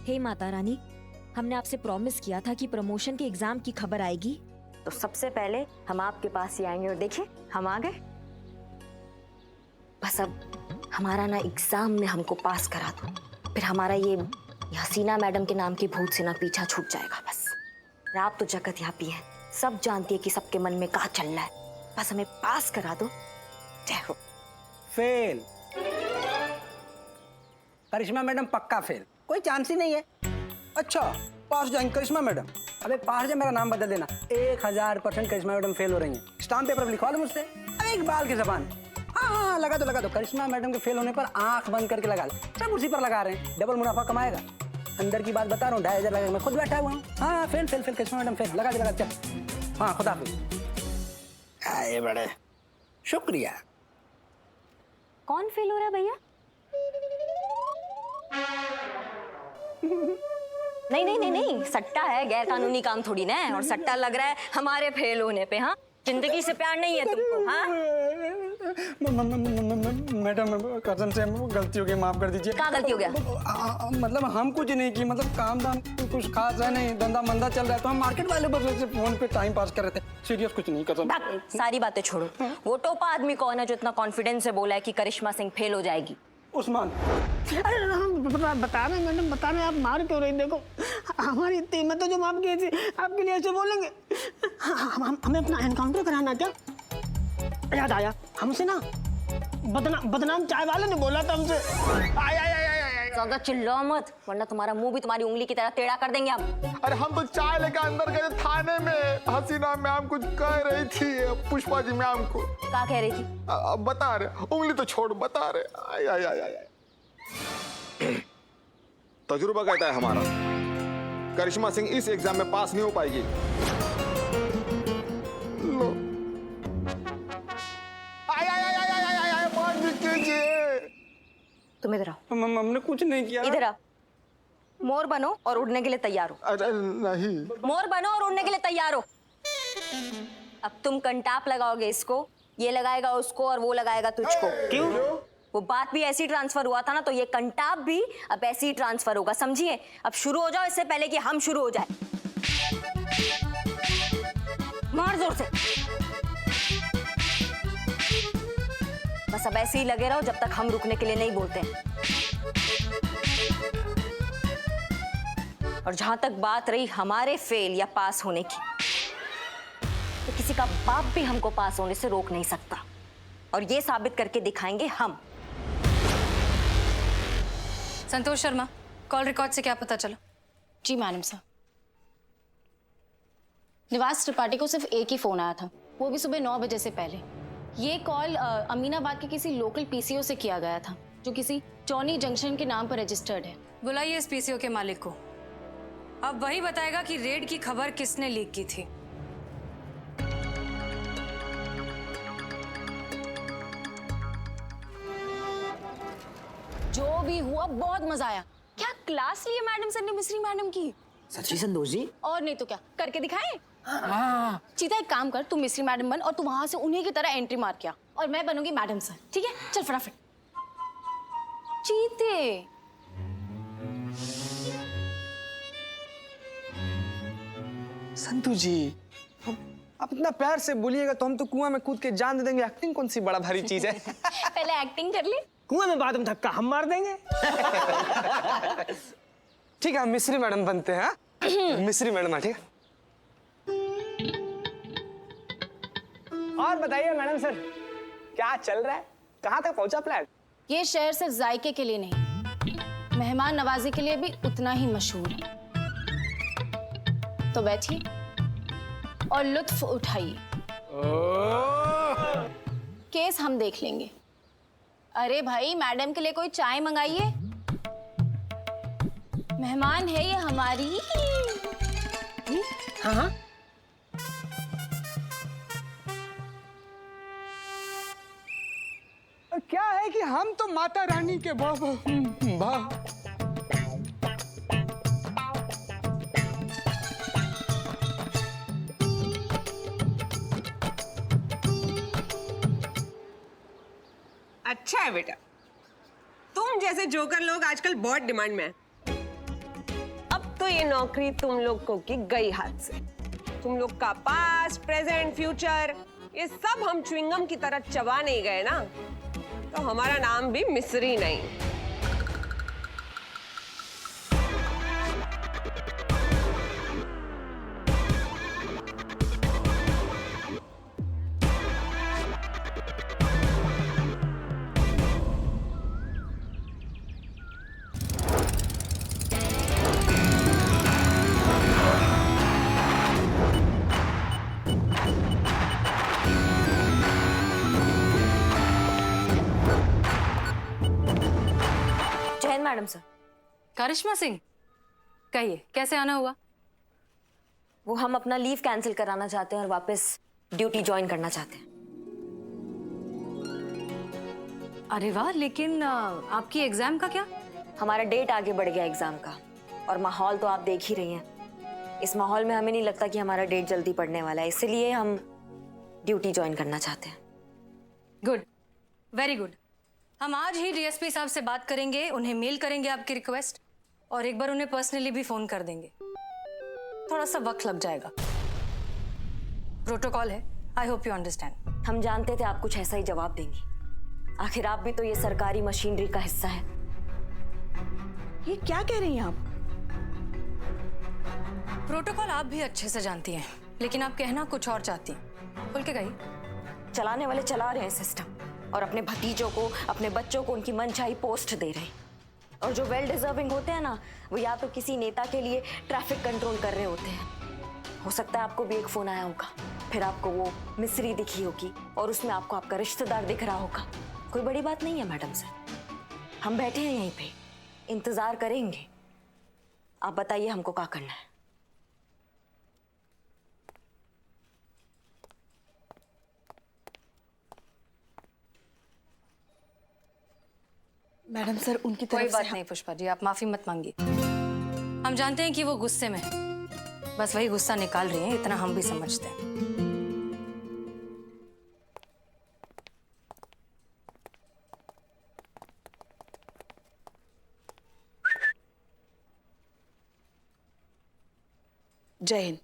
हे माता रानी, हमने आपसे प्रॉमिस किया था कि प्रमोशन के एग्जाम की खबर आएगी, तो सबसे पहले हम आपके पास ही आएंगे और देखिए हम आ गए। बस अब हमारा ना एग्जाम में हमको पास करा दो, फिर हमारा ये हसीना मैडम के नाम की भूत से ना पीछा छूट जाएगा। बस आप तो जगत व्यापी है, सब जानती है कि सबके मन में क्या चल रहा है, बस हमें पास करा दो। जय हो। फेल। करिश्मा मैडम पक्का फेल, कोई चांस ही नहीं है। अच्छा पास जाएंगे करिश्मा मैडम? अबे पास जा, मेरा नाम बदल देना। 1000% करिश्मा मैडम फेल हो रही हैं। स्टाम्प पेपर लिखवा लो मुझसे, एक बाल की जबान। हाँ लगा दो। करिश्मा मैडम के फेल होने पर आंख बंद करके लगा लो। सब उसी पर लगा रहे हैं, डबल मुनाफा कमाएगा। अंदर की बात बता रहा हूँ, 2500 लगेगा। मैं खुद बैठा हुआ हूँ। हाँ फेल करिश्मा मैडम फेल। लगा दे चल। हाँ खुदा हाफिज। आए बड़े शुक्रिया। कौन फेल हो रहा है भैया? नहीं, सट्टा है, गैर कानूनी काम थोड़ी ना है। और सट्टा लग रहा है हमारे फेल होने पे। हाँ, जिंदगी से प्यार नहीं है तुमको? हाँ मैडम कसम से गलती हो गई, माफ कर दीजिए। क्या गलती हो गया? मतलब हम कुछ नहीं की, मतलब काम धाम कुछ खास है नहीं, धंधा मंदा चल रहा है, तो हम मार्केट वाले बस वैसे फोन पे टाइम पास कर रहे थे। सीरियस कुछ नहीं, कसम। सारी बातें छोड़ो, वो टोपा आदमी कौन है जो इतना कॉन्फिडेंस से बोला है कि करिश्मा सिंह फेल हो जाएगी? उस्मान। अरे बता रहे मैडम, बता रहे, आप मार क्यों रही? देखो हमारी इतनी हिम्मत है जो माफ की थी, आपके लिए ऐसे बोलेंगे? हमें अपना एनकाउंटर कराना क्या? याद आया, हमसे ना बदनाम चाय वाले ने बोला था हमसे। ज्यादा चिल्लाओ मत, वरना तुम्हारा मुंह भी तुम्हारी उंगली की तरह टेढ़ा कर देंगे हम। अरे हम तो चाय लेकर अंदर गए थाने में, हसीना मैम कुछ कह रही थी पुष्पा जी मैम को। क्या कह रही थी? अब बता रहे, उंगली तो छोड़, बता रहे। आय। तजुर्बा कहता है हमारा, करिश्मा सिंह इस एग्जाम में पास नहीं हो पाएगी। लो आय मान कीजिए। तुम इधर आओ। हमने कुछ नहीं किया। इधर आओ। मोर बनो और उड़ने के लिए तैयार हो। अरे नहीं, मोर बनो और उड़ने के लिए तैयार हो। अब तुम कंटाप लगाओगे इसको, ये लगाएगा उसको और वो लगाएगा तुझको। क्यों? वो बात भी ऐसी ट्रांसफर हुआ था ना, तो ये कंटाप भी अब ऐसे ही ट्रांसफर होगा, समझिए? अब शुरू हो जाओ इससे पहले कि हम शुरू हो जाए। मार जोर से। बस अब ऐसे ही लगे रहो जब तक हम रुकने के लिए नहीं बोलते। और जहां तक बात रही हमारे फेल या पास होने की, तो किसी का बाप भी हमको पास होने से रोक नहीं सकता, और ये साबित करके दिखाएंगे हम। संतोष शर्मा, कॉल रिकॉर्ड से क्या पता चला? जी मैडम साहब, निवास त्रिपाठी को सिर्फ एक ही फोन आया था, वो भी सुबह 9 बजे से पहले। ये कॉल अमीनाबाद के किसी लोकल पीसीओ से किया गया था, जो किसी चौनी जंक्शन के नाम पर रजिस्टर्ड है। बुलाइए इस पीसीओ के मालिक को, अब वही बताएगा कि रेड की खबर किसने लीक की थी। जो भी हुआ बहुत मजा आया। क्या क्लास ली है मैडम सर ने मिस्री मैडम की। सच्ची संतोष जी? और नहीं तो क्या, करके दिखाएं? हाँ। चीता एक काम कर, तू मिस्री मैडम बन और तू वहां से उन्हीं की तरह एंट्री मार के आ, और मैं बनूंगी मैडम सर, ठीक है? चल फटाफट। चीते संतू जी, आप इतना प्यार से बोलिएगा तो हम तो कुआं में कूद के जान दे देंगे। एक्टिंग कौन सी बड़ा भारी चीज है। पहले एक्टिंग कर ले। कुएं में बाद में धक्का हम मार देंगे। ठीक है, हम मिस्री मैडम बनते हैं। मिस्री मैडम, ठीक है? और बताइए मैडम सर, क्या चल रहा है? कहाँ तक पहुंचा प्लान? ये शहर सिर्फ जायके के लिए नहीं, मेहमान नवाजी के लिए भी उतना ही मशहूर है। तो बैठिए और लुत्फ उठाइए। केस हम देख लेंगे। अरे भाई, मैडम के लिए कोई चाय मंगाइए, मेहमान है ये हमारी। हाँ क्या है कि हम तो माता रानी के अच्छा है बेटा, तुम जैसे जोकर लोग आजकल बहुत डिमांड में हैं। ये नौकरी तुम लोग को की गई हाथ से। तुम लोग का पास्ट, प्रेजेंट, फ्यूचर ये सब हम च्युइंगम की तरह चबा नहीं गए ना, तो हमारा नाम भी मिस्री नहीं। Madam sir. करिश्मा सिंह, कहिए कैसे आना हुआ? वो हम अपना लीव कैंसिल कराना चाहते हैं और वापस ड्यूटी ज्वाइन करना चाहते हैं। अरे वाह, लेकिन आपकी एग्जाम का क्या? हमारा डेट आगे बढ़ गया एग्जाम का, और माहौल तो आप देख ही रही हैं। इस माहौल में हमें नहीं लगता कि हमारा डेट जल्दी पड़ने वाला है, इसलिए हम ड्यूटी ज्वाइन करना चाहते हैं। Good, very good. हम आज ही डीएसपी साहब से बात करेंगे, उन्हें मेल करेंगे आपकी रिक्वेस्ट, और एक बार उन्हें पर्सनली भी फोन कर देंगे। थोड़ा सा वक्त लग जाएगा, प्रोटोकॉल है। I hope you understand. हम जानते थे आप कुछ ऐसा ही जवाब देंगी, आखिर आप भी तो ये सरकारी मशीनरी का हिस्सा है। ये क्या कह रही हैं आप? प्रोटोकॉल आप भी अच्छे से जानती हैं, लेकिन आप कहना कुछ और चाहती हैं। खुल के कहिए। चलाने वाले चला रहे हैं सिस्टम, और अपने भतीजों को, अपने बच्चों को उनकी मनचाही पोस्ट दे रहे हैं। और जो वेल डिजर्विंग होते हैं ना, वो या तो किसी नेता के लिए ट्रैफिक कंट्रोल कर रहे होते हैं। हो सकता है आपको भी एक फोन आया होगा, फिर आपको वो मिस्री दिखी होगी और उसमें आपको आपका रिश्तेदार दिख रहा होगा। कोई बड़ी बात नहीं है मैडम सर, हम बैठे हैं यहीं पे, इंतजार करेंगे। आप बताइए हमको क्या करना है। मैडम सर, उनकी कोई तरफ बात से नहीं पुष्पा जी, आप माफी मत मांगिए। हम जानते हैं कि वो गुस्से में है, बस वही गुस्सा निकाल रही हैं, इतना हम भी समझते हैं। जय हिंद।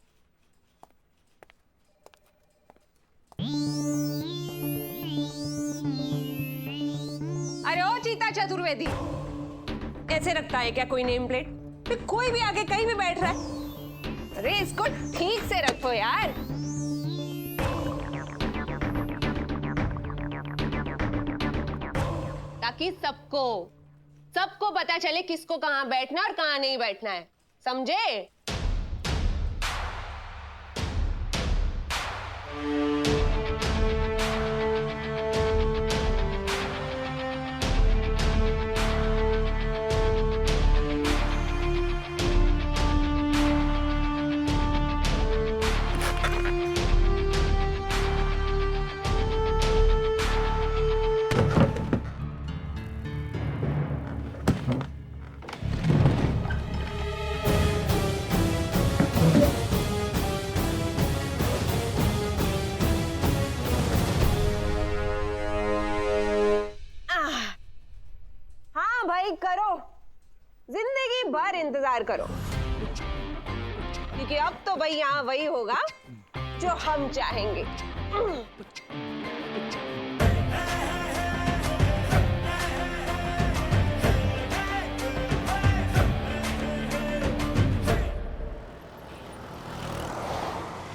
अरे ओ चीता चतुर्वेदी, ऐसे रखता है क्या कोई नेम प्लेट? फिर कोई भी आके कहीं भी बैठ रहा है। अरे इसको ठीक से रखो यार। ताकि सबको पता चले किसको कहां बैठना और कहां नहीं बैठना है, समझे? करो, जिंदगी भर इंतजार करो, क्योंकि अब तो भाई यहाँ वही होगा जो हम चाहेंगे।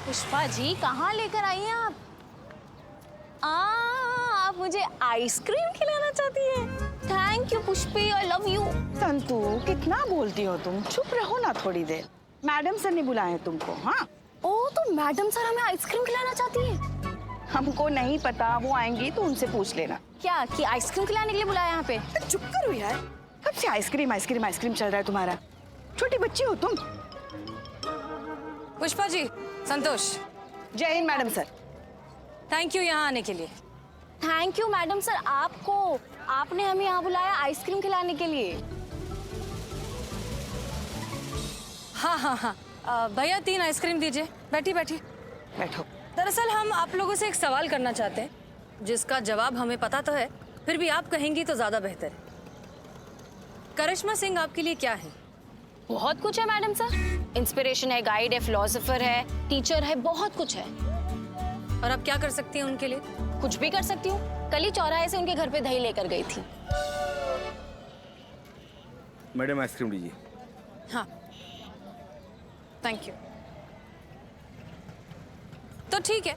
पुष्पा जी, कहाँ लेकर आई हैं आप? आप मुझे आइसक्रीम खिलाना चाहती हैं? Thank you Pushpi, I love you. Santu, कितना बोलती हो तुम? चुप रहो ना थोड़ी देर। मैडम सर ने बुलाया तुमको। हाँ, ओह, तो मैडम सर हमें आइसक्रीम खिलाना चाहती हैं? हमको नहीं पता, वो आएंगी तो उनसे पूछ लेना। क्या कि आइसक्रीम खिलाने के लिए बुलाया यहाँ पे? तो चुप करो यार, कब से आइसक्रीम आइसक्रीम आइसक्रीम चल रहा है तुम्हारा? छोटी बच्ची हो तुम। पुष्पा जी, संतोष। जय Hind madam sir. Thank you यहाँ आने के लिए। थैंक यू मैडम सर, आपने हमें यहाँ बुलाया आइसक्रीम खिलाने के लिए। हाँ, भैया 3 आइसक्रीम दीजिए। बैठी बैठो। दरअसल हम आप लोगों से एक सवाल करना चाहते हैं, जिसका जवाब हमें पता तो है, फिर भी आप कहेंगी तो ज्यादा बेहतर है। करिश्मा सिंह आपके लिए क्या है? बहुत कुछ है मैडम सर। इंस्पिरेशन है, गाइड है, फिलोसोफर है, टीचर है, बहुत कुछ है। और आप क्या कर सकती हैं उनके लिए? कुछ भी कर सकती हूँ। कल ही चौराहे से उनके घर पे दही लेकर गई थी। मैडम आइसक्रीम लीजिए। हाँ, थैंक यू। तो ठीक है,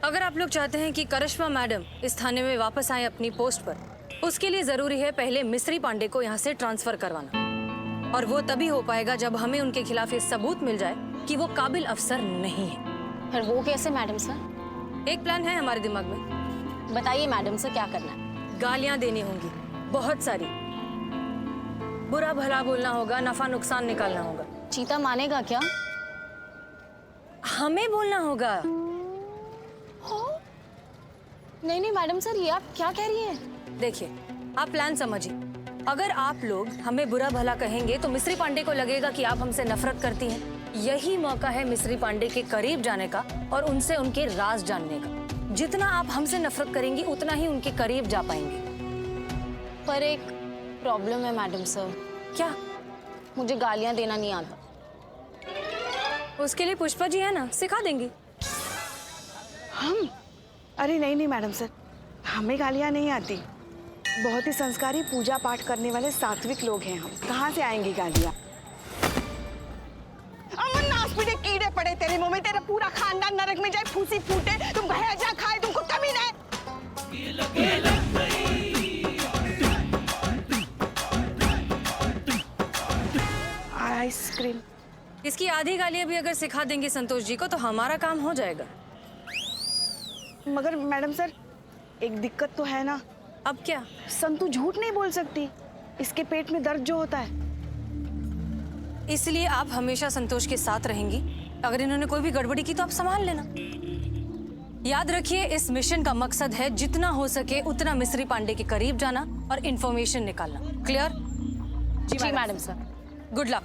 अगर आप लोग चाहते हैं कि करिश्मा मैडम इस थाने में वापस आए अपनी पोस्ट पर, उसके लिए जरूरी है पहले मिस्री पांडे को यहाँ से ट्रांसफर करवाना। और वो तभी हो पाएगा जब हमें उनके खिलाफ ये सबूत मिल जाए कि वो काबिल अफसर नहीं है। पर वो कैसे मैडम सर? एक प्लान है हमारे दिमाग में। बताइए मैडम सर, क्या करना है? गालियां देनी होंगी, बहुत सारी। बुरा भला बोलना होगा, नफा नुकसान निकालना होगा। चीता मानेगा क्या? हमें बोलना होगा। नहीं नहीं मैडम सर, ये आप क्या कह रही हैं? देखिए, आप प्लान समझिए। अगर आप लोग हमें बुरा भला कहेंगे तो मिस्री पांडे को लगेगा कि आप हमसे नफरत करती हैं। यही मौका है मिस्री पांडे के करीब जाने का और उनसे उनके राज जानने का। जितना आप हमसे नफरत करेंगी उतना ही उनके करीब जा पाएंगे। पर एक प्रॉब्लम है मैडम सर। क्या? मुझे गालियां देना नहीं आता। उसके लिए पुष्पा जी है ना, सिखा देंगी। हम? अरे नहीं नहीं मैडम सर, हमें गालियाँ नहीं आती। बहुत ही संस्कारी पूजा पाठ करने वाले सात्विक लोग हैं हम। कहाँ से आएंगी गालियाँ? अमन नास पीटे कीड़े पड़े तेरे मुंह में, तेरा पूरा खानदान नरक में जाए, फूसी फूटे, तुम भैया खाए, तुमको कमी नहीं। आइसक्रीम। इसकी आधी गालियां भी अगर सिखा देंगे संतोष जी को तो हमारा काम हो जाएगा। मगर मैडम सर, एक दिक्कत तो है ना। अब क्या? संतू झूठ नहीं बोल सकती। इसके पेट में दर्द जो होता है। इसलिए आप हमेशा संतोष के साथ रहेंगी। अगर इन्होंने कोई भी गड़बड़ी की तो आप संभाल लेना। याद रखिए, इस मिशन का मकसद है जितना हो सके उतना मिस्री पांडे के करीब जाना और इंफॉर्मेशन निकालना। क्लियर? जी मैडम सर। Good luck.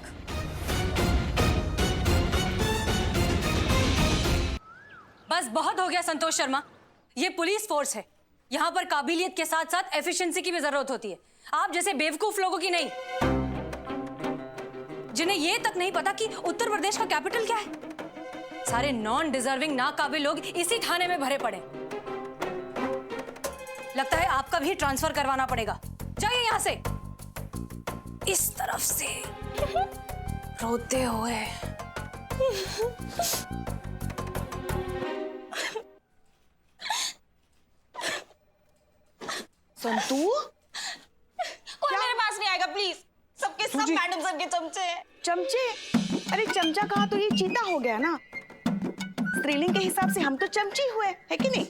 बस बहुत हो गया संतोष शर्मा। ये पुलिस फोर्स है। यहाँ पर काबिलियत के साथ साथ एफिशिएंसी की भी जरूरत होती है। आप जैसे बेवकूफ लोगों की नहीं, जिन्हें ये तक नहीं पता कि उत्तर प्रदेश का कैपिटल क्या है। सारे नॉन डिजर्विंग नाकाबिल लोग इसी थाने में भरे पड़े। लगता है आपका भी ट्रांसफर करवाना पड़ेगा। जाइए यहाँ से, इस तरफ से रोते हुए। संतू, कोई मेरे पास नहीं आएगा प्लीज। सबके सब मैडम सर के चमचे हैं। चमचे? अरे चमचा कहा तो ये चीता हो गया ना। स्त्रीलिंग के हिसाब से हम तो चमची हुए, है कि नहीं?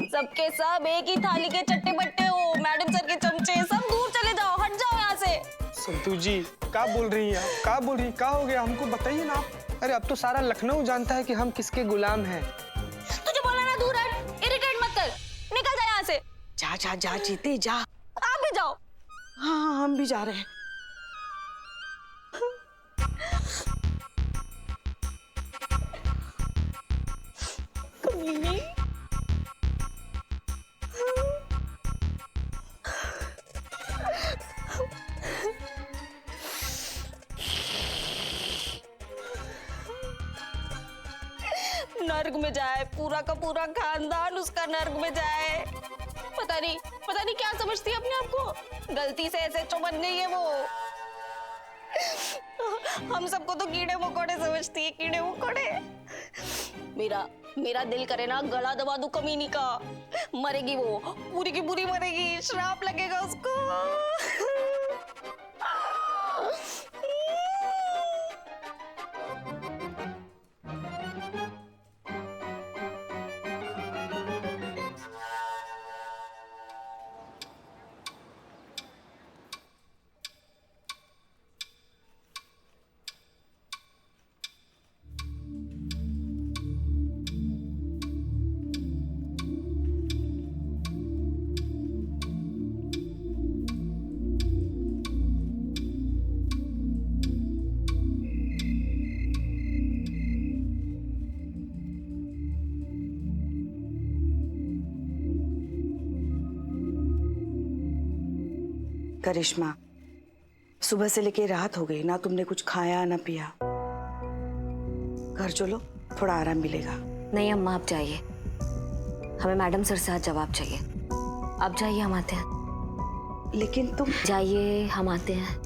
सबके सब एक ही थाली के चट्टे बट्टे हो। मैडम सर के चमचे। सब दूर चले जाओ, हट जाओ यहाँ से। संतू जी, क्या बोल रही हैं आप? क्या बोल रही? क्या हो गया? हमको बताइए ना आप। अरे अब तो सारा लखनऊ जानता है कि हम किसके गुलाम हैं। तुझे बोला ना, दूर हट। इरिटेट मत कर, निकल जा यहाँ से। जा जा जा जीते जा। आप भी जाओ। हाँ हाँ, हम भी जा रहे हैं। कमीनी। नर्क में जाए, पूरा का पूरा खानदान उसका नर्क में जाए। पता नहीं क्या समझती है अपने आप को। गलती से एसएचओ बन गई है वो। हम सबको तो कीड़े मकोड़े समझती है, कीड़े मकोड़े। मेरा दिल करे ना गला दबा दूं कमीनी का। मरेगी वो, पूरी की पूरी मरेगी। श्राप लगेगा उसको। करिश्मा, सुबह से लेके रात हो गई, ना तुमने कुछ खाया ना पिया। घर चलो, थोड़ा आराम मिलेगा। नहीं अम्मा, आप जाइए, हमें मैडम सर से आज जवाब चाहिए। आप जाइए, हम आते हैं। लेकिन तुम जाइए, हम आते हैं।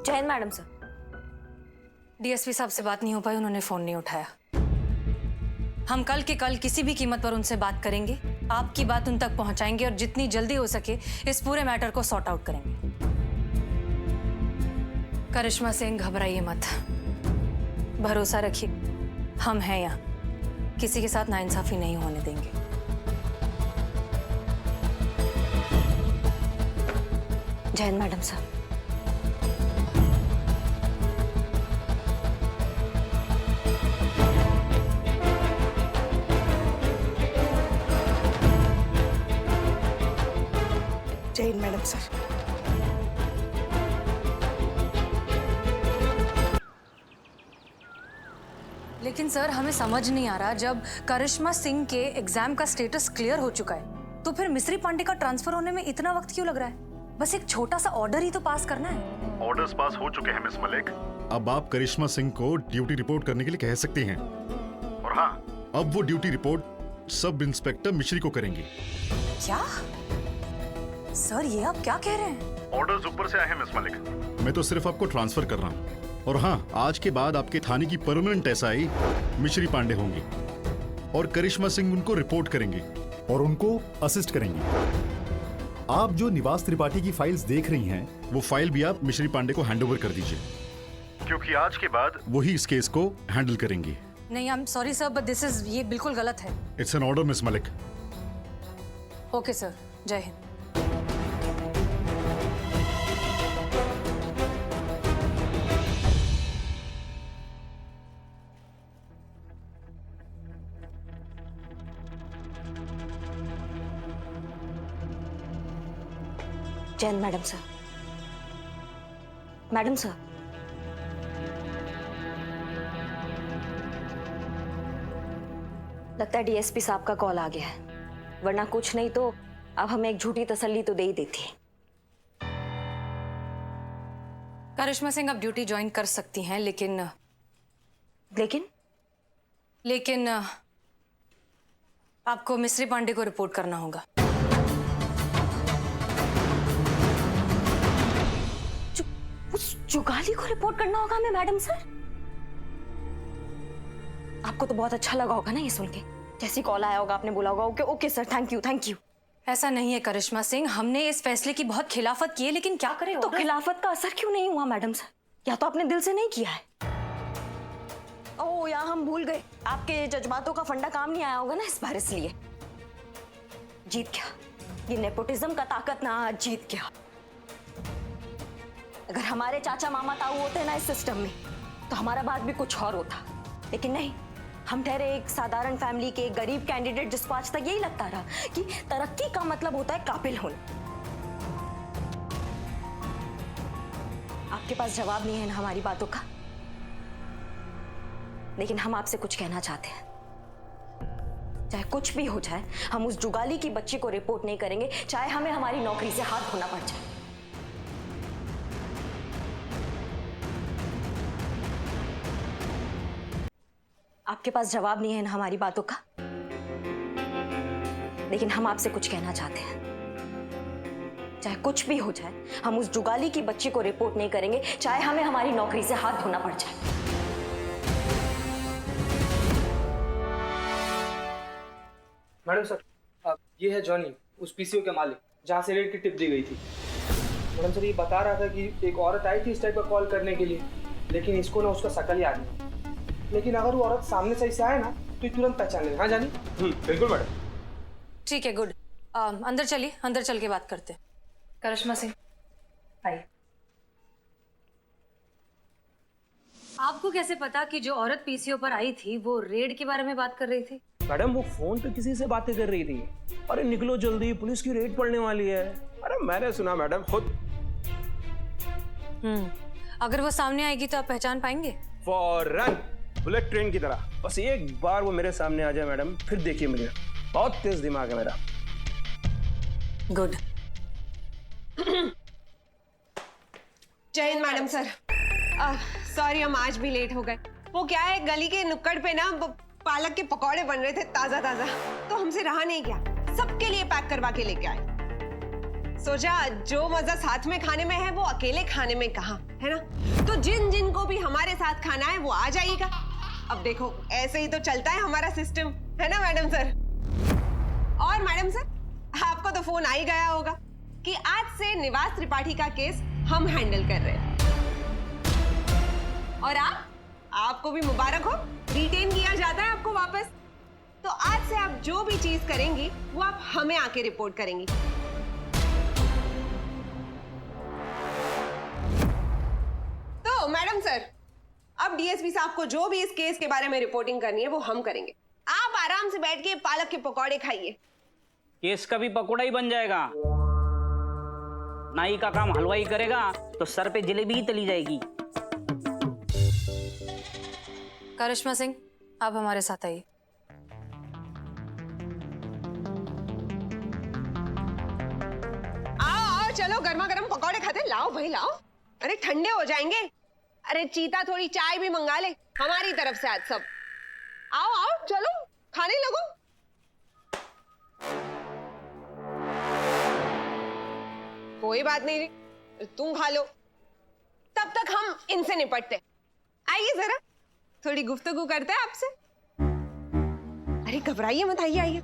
जय हिंद मैडम सर। डीएसपी साहब से बात नहीं हो पाई, उन्होंने फोन नहीं उठाया। हम कल के कल किसी भी कीमत पर उनसे बात करेंगे, आपकी बात उन तक पहुंचाएंगे और जितनी जल्दी हो सके इस पूरे मैटर को सॉर्ट आउट करेंगे। करिश्मा सिंह, घबराइए मत, भरोसा रखिए, हम हैं यहाँ, किसी के साथ नाइंसाफी नहीं होने देंगे। जय हिंद मैडम सर। जय हिंद मैडम सर। लेकिन सर, हमें समझ नहीं आ रहा, जब करिश्मा सिंह के एग्जाम का स्टेटस क्लियर हो चुका है तो फिर मिस्री पांडे का ट्रांसफर होने में इतना वक्त क्यों लग रहा है? बस एक छोटा सा ऑर्डर ही तो पास करना है। ऑर्डर्स पास हो चुके हैं मिस मलिक। अब आप करिश्मा सिंह को ड्यूटी रिपोर्ट करने के लिए कह सकती हैं। और हाँ, अब वो ड्यूटी रिपोर्ट सब इंस्पेक्टर मिश्री को करेंगे। क्या सर, ये आप क्या कह रहे हैं? ऑर्डर्स ऊपर से आए हैं मिस मलिक। मैं तो सिर्फ आपको ट्रांसफर कर रहा हूँ। और हाँ, आज के बाद आपके थाने की परमानेंट एसआई मिश्री पांडे होंगी और करिश्मा सिंह उनको रिपोर्ट करेंगे और उनको असिस्ट करेंगे। आप जो निवास त्रिपाठी की फाइल्स देख रही हैं, वो फाइल भी आप मिश्री पांडे को हैंडओवर कर दीजिए, क्योंकि आज के बाद वही इस केस को हैंडल करेंगे। नहीं, I am sorry sir, but ये बिल्कुल गलत है। It's an order miss Malik. Okay sir, जय हिंद। जय Hind madam sir. Madam sir, लगता है डीएसपी साहब का कॉल आ गया है, वरना कुछ नहीं तो अब हमें एक झूठी तसल्ली तो दे ही देती है। करिश्मा सिंह अब ड्यूटी ज्वाइन कर सकती हैं, लेकिन आपको मिस्री पांडे को रिपोर्ट करना होगा। उस जुगाली को रिपोर्ट करना होगा हमें मैडम सर? आपको तो बहुत अच्छा लगा होगा ना ये सुन के। जैसी कॉल आया होगा आपने बोला होगा okay okay sir, thank you thank you. ऐसा नहीं है करिश्मा सिंह, हमने इस फैसले की बहुत खिलाफत की है, लेकिन क्या करें? तो खिलाफत का असर क्यों नहीं हुआ मैडम सर? या तो आपने दिल से नहीं किया है। ओह, या हम भूल गए, आपके जज्बातों का फंडा काम नहीं आया होगा ना इस बार, इसलिए जीत गया। ये नेपोटिज्म का ताकत ना आज जीत गया। अगर हमारे चाचा मामा ताऊ होते ना इस सिस्टम में तो हमारा बात भी कुछ और होता, लेकिन नहीं, हम ठहरे एक साधारण फैमिली के एक गरीब कैंडिडेट जिसको आज तक यही लगता रहा कि तरक्की का मतलब होता है काबिल होना। आपके पास जवाब नहीं है ना हमारी बातों का, लेकिन हम आपसे कुछ कहना चाहते हैं। चाहे कुछ भी हो जाए, हम उस जुगाली की बच्ची को रिपोर्ट नहीं करेंगे, चाहे हमें हमारी नौकरी से हाथ धोना पड़ जाए। आपके पास जवाब नहीं है ना हमारी बातों का, लेकिन हम आपसे कुछ कहना चाहते हैं। चाहे कुछ भी हो जाए, हम उस जुगाली की बच्ची को रिपोर्ट नहीं करेंगे, चाहे हमें हमारी नौकरी से हाथ धोना पड़ जाए। मैडम सर, ये है जॉनी, उस पीसीओ के मालिक, जहाँ से रेड की टिप दी गई थी। मैडम सर, ये बता रहा था कि एक औरत आई थी इस टाइप का कॉल करने के लिए, लेकिन इसको ना उसका शकल याद नहीं। लेकिन अगर वो औरत सामने से ऐसे आए ना तो तुरंत पहचान लेना। हाँ जानी? बिल्कुल मैडम। ठीक है, गुड। अंदर चलिए, अंदर चल के बात करते हैं। करिश्मा सिंह आइए। आपको कैसे पता कि जो औरत पीसीओ पर आई थी वो रेड के बारे में बात कर रही थी? मैडम, वो फोन पे किसी से बातें कर रही थी। अरे निकलो जल्दी, पुलिस की रेड पड़ने वाली है। अरे मैंने सुना मैडम खुद। अगर वो सामने आएगी तो आप पहचान पाएंगे? फौरन, बुलेट ट्रेन की तरह। बस एक बार वो मेरे सामने आ जाए मैडम, फिर देखिए मुझे, बहुत तेज दिमाग है मेरा। गुड। जय हिंद मैडम सर। सॉरी हम आज भी लेट हो गए। वो क्या है, गली के नुक्कड़ पे ना पालक के पकौड़े बन रहे थे ताजा ताजा, तो हमसे रहा नहीं गया, सबके लिए पैक करवा के लेके आए। सोचा जो मजा साथ में खाने में है वो अकेले खाने में कहाँ है ना। तो जिन जिन को भी हमारे साथ खाना है वो आ जाइएगा। अब देखो ऐसे ही तो चलता है हमारा सिस्टम, है ना मैडम सर। और मैडम सर आपको तो फोन आ ही गया होगा कि आज से निवास त्रिपाठी का केस हम हैंडल कर रहे हैं। और आपको भी मुबारक हो, रिटेन किया जाता है आपको वापस। तो आज से आप जो भी चीज करेंगी वो आप हमें आके रिपोर्ट करेंगी। तो मैडम सर अब डीएसपी साहब को जो भी इस केस के बारे में रिपोर्टिंग करनी है वो हम करेंगे। आप आराम से बैठ के पालक के पकौड़े खाइए। केस का भी पकौड़ा ही बन जाएगा। नाई का काम हलवाई करेगा तो सर पे जलेबी ही तली जाएगी। करिश्मा सिंह, आप हमारे साथ आइए। आओ चलो, गर्मा गर्म पकौड़े खाते। लाओ भाई लाओ, अरे ठंडे हो जाएंगे। अरे चीता थोड़ी चाय भी मंगा ले हमारी तरफ से आज सब। आओ आओ चलो खाने लगो। कोई बात नहीं रे, तुम खा लो, तब तक हम इनसे निपटते। आइए जरा थोड़ी गुफ्तगू करते हैं आपसे। अरे घबराइए मत, आइए आइए।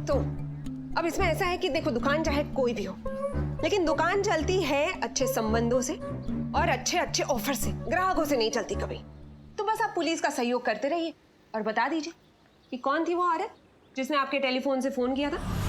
तो अब इसमें ऐसा है कि देखो दुकान चाहे कोई भी हो, लेकिन दुकान चलती है अच्छे संबंधों से और अच्छे अच्छे ऑफर से, ग्राहकों से नहीं चलती कभी। तो बस आप पुलिस का सहयोग करते रहिए और बता दीजिए कि कौन थी वो औरत जिसने आपके टेलीफोन से फोन किया था।